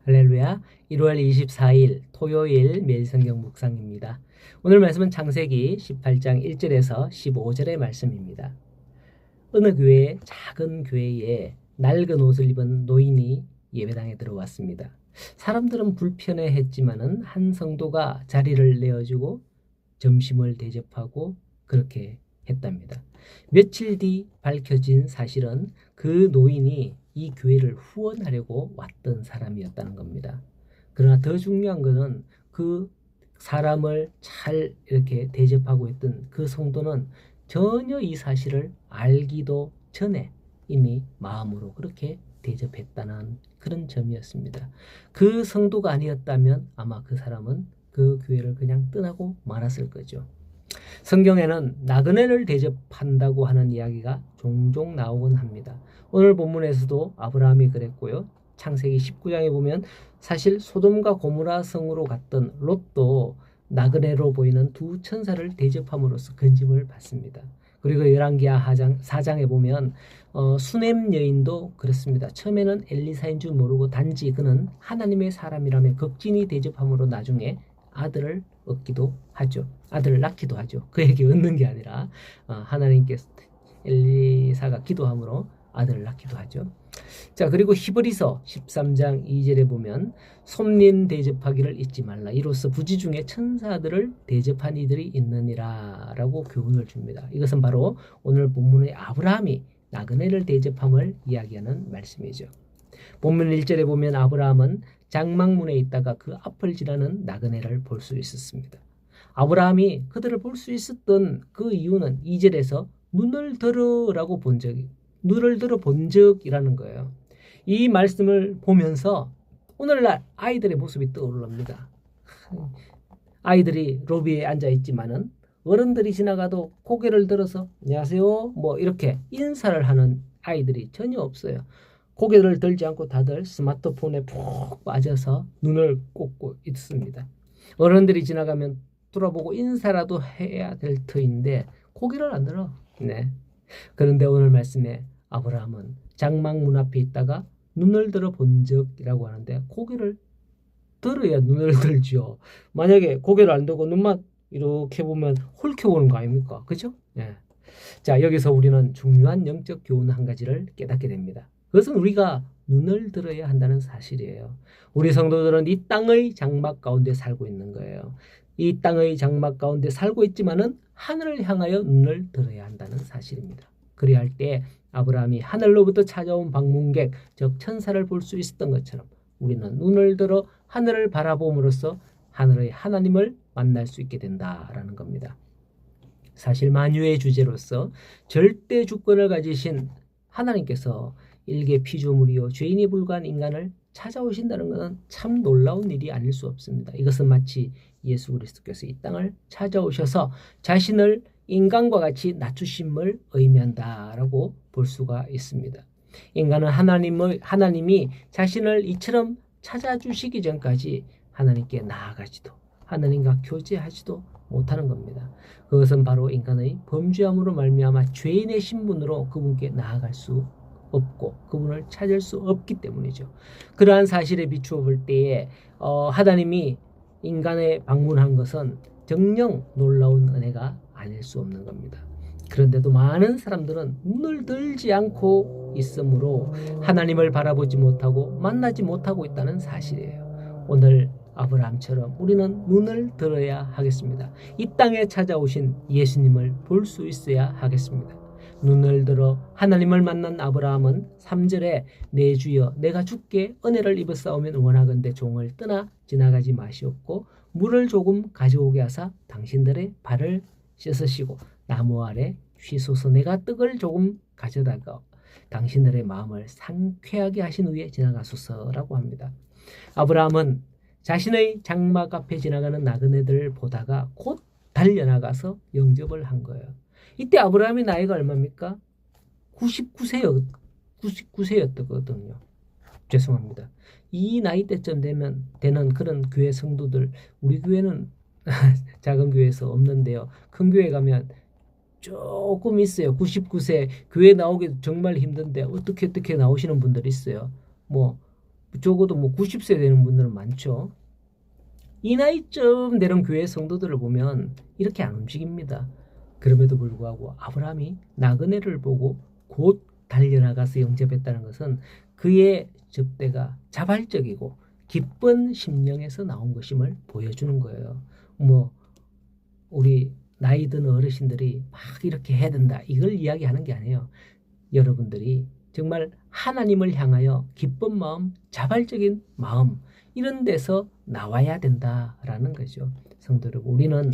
할렐루야. 1월 24일 토요일 매일성경 묵상입니다. 오늘 말씀은 창세기 18장 1절에서 15절의 말씀입니다. 어느 교회, 작은 교회에 낡은 옷을 입은 노인이 예배당에 들어왔습니다. 사람들은 불편해했지만은 한 성도가 자리를 내어주고 점심을 대접하고 그렇게 했답니다. 며칠 뒤 밝혀진 사실은 그 노인이 이 교회를 후원하려고 왔던 사람이었다는 겁니다. 그러나 더 중요한 것은 그 사람을 잘 이렇게 대접하고 있던 그 성도는 전혀 이 사실을 알기도 전에 이미 마음으로 그렇게 대접했다는 그런 점이었습니다. 그 성도가 아니었다면 아마 그 사람은 그 교회를 그냥 떠나고 말았을 거죠. 성경에는 나그네를 대접한다고 하는 이야기가 종종 나오곤 합니다. 오늘 본문에서도 아브라함이 그랬고요. 창세기 19장에 보면 사실 소돔과 고모라 성으로 갔던 롯도 나그네로 보이는 두 천사를 대접함으로써 건짐을 받습니다. 그리고 열왕기하 4장에 보면 수넴 여인도 그렇습니다. 처음에는 엘리사인 줄 모르고 단지 그는 하나님의 사람이라며 극진히 대접함으로 나중에 아들을 얻기도 하죠. 아들을 낳기도 하죠. 그에게 얻는 게 아니라 하나님께서 엘리사가 기도함으로 아들을 낳기도 하죠. 자, 그리고 히브리서 13장 2절에 보면 손님 대접하기를 잊지 말라. 이로써 부지 중에 천사들을 대접한 이들이 있느니라 라고 교훈을 줍니다. 이것은 바로 오늘 본문의 아브라함이 나그네를 대접함을 이야기하는 말씀이죠. 본문 1절에 보면 아브라함은 장막문에 있다가 그 앞을 지나는 나그네를 볼 수 있었습니다. 아브라함이 그들을 볼 수 있었던 그 이유는 2절에서 눈을 들어라고 눈을 들어 본 적이라는 거예요. 이 말씀을 보면서 오늘날 아이들의 모습이 떠오릅니다. 아이들이 로비에 앉아 있지만은 어른들이 지나가도 고개를 들어서 안녕하세요 뭐 이렇게 인사를 하는 아이들이 전혀 없어요. 고개를 들지 않고 다들 스마트폰에 푹 빠져서 눈을 꽂고 있습니다. 어른들이 지나가면 돌아보고 인사라도 해야 될 터인데 고개를 안 들어. 네. 그런데 오늘 말씀에 아브라함은 장막 문 앞에 있다가 눈을 들어 본 적이라고 하는데 고개를 들어야 눈을 들죠. 만약에 고개를 안 들고 눈만 이렇게 보면 홀켜보는 거 아닙니까? 그죠? 네. 자, 여기서 우리는 중요한 영적 교훈 한 가지를 깨닫게 됩니다. 그것은 우리가 눈을 들어야 한다는 사실이에요. 우리 성도들은 이 땅의 장막 가운데 살고 있는 거예요. 이 땅의 장막 가운데 살고 있지만은 하늘을 향하여 눈을 들어야 한다는 사실입니다. 그래야 할 때 아브라함이 하늘로부터 찾아온 방문객, 즉 천사를 볼 수 있었던 것처럼 우리는 눈을 들어 하늘을 바라봄으로써 하늘의 하나님을 만날 수 있게 된다라는 겁니다. 사실 만유의 주제로서 절대 주권을 가지신 하나님께서 일개 피조물이요 죄인이 불과한 인간을 찾아오신다는 것은 참 놀라운 일이 아닐 수 없습니다. 이것은 마치 예수 그리스도께서 이 땅을 찾아오셔서 자신을 인간과 같이 낮추심을 의미한다라고 볼 수가 있습니다. 인간은 하나님이 자신을 이처럼 찾아주시기 전까지 하나님께 나아가지도 하나님과 교제하지도 못하는 겁니다. 그것은 바로 인간의 범죄함으로 말미암아 죄인의 신분으로 그분께 나아갈 수 없고 그분을 찾을 수 없기 때문이죠. 그러한 사실에 비추어 볼 때에 하나님이 인간에 방문한 것은 정녕 놀라운 은혜가 아닐 수 없는 겁니다. 그런데도 많은 사람들은 눈을 들지 않고 있으므로 하나님을 바라보지 못하고 만나지 못하고 있다는 사실이에요. 오늘 아브라함처럼 우리는 눈을 들어야 하겠습니다. 이 땅에 찾아오신 예수님을 볼 수 있어야 하겠습니다. 눈을 들어 하나님을 만난 아브라함은 3절에 내 주여 내가 주께 은혜를 입었사오면 원하건대 종을 떠나 지나가지 마시옵고 물을 조금 가져오게 하사 당신들의 발을 씻으시고 나무 아래 쉬소서 내가 떡을 조금 가져다가 당신들의 마음을 상쾌하게 하신 후에 지나가소서라고 합니다. 아브라함은 자신의 장막 앞에 지나가는 나그네들을 보다가 곧 달려나가서 영접을 한 거예요. 이때 아브라함의 나이가 얼마입니까? 99세였거든요. 죄송합니다. 이 나이 때쯤 되는 그런 교회 성도들, 우리 교회는 작은 교회에서 없는데요. 큰 교회 가면 조금 있어요. 99세 교회 나오기 정말 힘든데 어떻게 나오시는 분들이 있어요. 뭐 적어도 뭐 90세 되는 분들은 많죠. 이 나이쯤 되는 교회 성도들을 보면 이렇게 안 움직입니다. 그럼에도 불구하고 아브라함이 나그네를 보고 곧 달려나가서 영접했다는 것은 그의 접대가 자발적이고 기쁜 심령에서 나온 것임을 보여주는 거예요. 뭐 우리 나이 든 어르신들이 막 이렇게 해야 된다 이걸 이야기하는 게 아니에요. 여러분들이 정말 하나님을 향하여 기쁜 마음, 자발적인 마음 이런 데서 나와야 된다라는 거죠. 성도 여러분, 우리는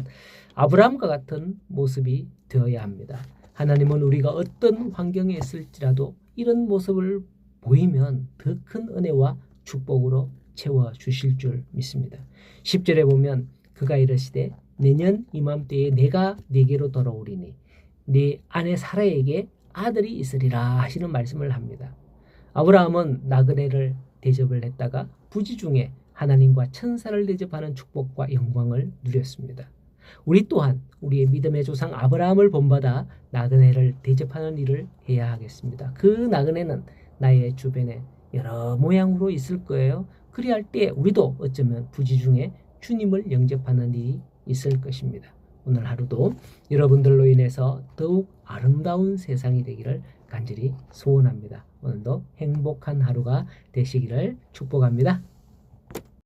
아브라함과 같은 모습이 되어야 합니다. 하나님은 우리가 어떤 환경에 있을지라도 이런 모습을 보이면 더 큰 은혜와 축복으로 채워주실 줄 믿습니다. 10절에 보면 그가 이르시되 내년 이맘때에 내가 네게로 돌아오리니 네 아내 사라에게 아들이 있으리라 하시는 말씀을 합니다. 아브라함은 나그네를 대접을 했다가 부지 중에 하나님과 천사를 대접하는 축복과 영광을 누렸습니다. 우리 또한 우리의 믿음의 조상 아브라함을 본받아 나그네를 대접하는 일을 해야 하겠습니다. 그 나그네는 나의 주변에 여러 모양으로 있을 거예요. 그리할 때 우리도 어쩌면 부지 중에 주님을 영접하는 일이 있을 것입니다. 오늘 하루도 여러분들로 인해서 더욱 아름다운 세상이 되기를 간절히 소원합니다. 오늘도 행복한 하루가 되시기를 축복합니다.